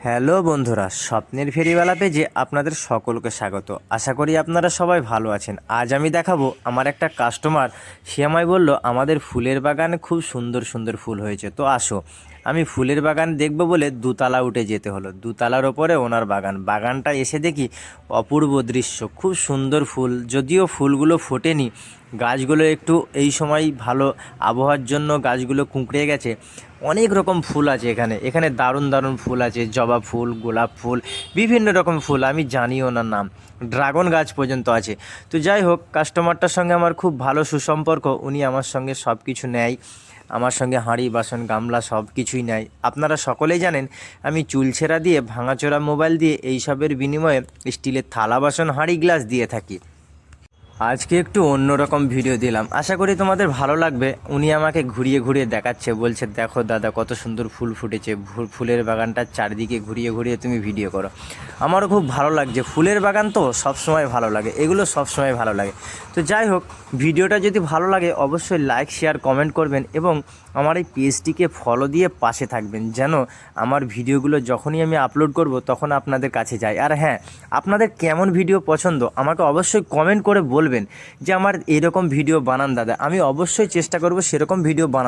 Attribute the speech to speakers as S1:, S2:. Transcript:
S1: Hello বন্ধুরা, স্বপ্নের ফেরিওয়ালা পেজে আপনাদের সকলকে স্বাগত। আশা করি আপনারা সবাই ভালো আছেন। আজ আমি দেখাবো আমার একটা কাস্টমার, সে আমায় বলল আমাদের ফুলের বাগানে খুব সুন্দর সুন্দর ফুল হয়েছে, তো আসো। আমি ফুলের বাগান দেখব বলে দুতলা উঠে যেতে হলো। দুতলার ওপরে ওনার বাগানটা এসে দেখি অপূর্ব দৃশ্য, খুব সুন্দর ফুল। যদিও ফুলগুলো ফোটেনি, গাছগুলো একটু এই সময় ভালো আবহাওয়ার জন্য গাছগুলো কুঁকড়ে গেছে। অনেক রকম ফুল আছে এখানে দারুণ দারুণ ফুল আছে, জবা ফুল, গোলাপ ফুল, বিভিন্ন রকম ফুল, আমি জানিও না নাম। ড্রাগন গাছ পর্যন্ত আছে। তো যাই হোক, কাস্টমারটার সঙ্গে আমার খুব ভালো সুসম্পর্ক। উনি আমার সঙ্গে সব কিছু নেয়, আমার সঙ্গে হাঁড়ি বাসন গামলা সব কিছুই নেয়। আপনারা সকলেই জানেন আমি চুলছেরা দিয়ে, ভাঙাচোরা মোবাইল দিয়ে, এইসবের বিনিময়ে স্টিলের থালা বাসন হাঁড়ি গ্লাস দিয়ে থাকি। আজকে একটু অন্যরকম ভিডিও দিলাম, আশা করি তোমাদের ভালো লাগবে। উনি আমাকে ঘুরিয়ে ঘুরিয়ে দেখাচ্ছে, বলছে দেখো দাদা কত সুন্দর ফুল ফুটেছে, ফুলের বাগানটার চারিদিকে ঘুরিয়ে ঘুরিয়ে তুমি ভিডিও করো। আমারও খুব ভালো লাগছে, ফুলের বাগান তো সবসময় ভালো লাগে, এগুলো সবসময় ভালো লাগে। তো যাই হোক, ভিডিওটা যদি ভালো লাগে অবশ্যই লাইক শেয়ার কমেন্ট করবেন এবং আমার এই পেজটিকে ফলো দিয়ে পাশে থাকবেন, যেন আমার ভিডিওগুলো যখনই আমি আপলোড করব তখন আপনাদের কাছে যায়। আর হ্যাঁ, আপনাদের কেমন ভিডিও পছন্দ আমাকে অবশ্যই কমেন্ট করে বলবেন যে আমার এরকম ভিডিও বানান দাদা, আমি অবশ্যই চেষ্টা করব সেরকম ভিডিও বানানো।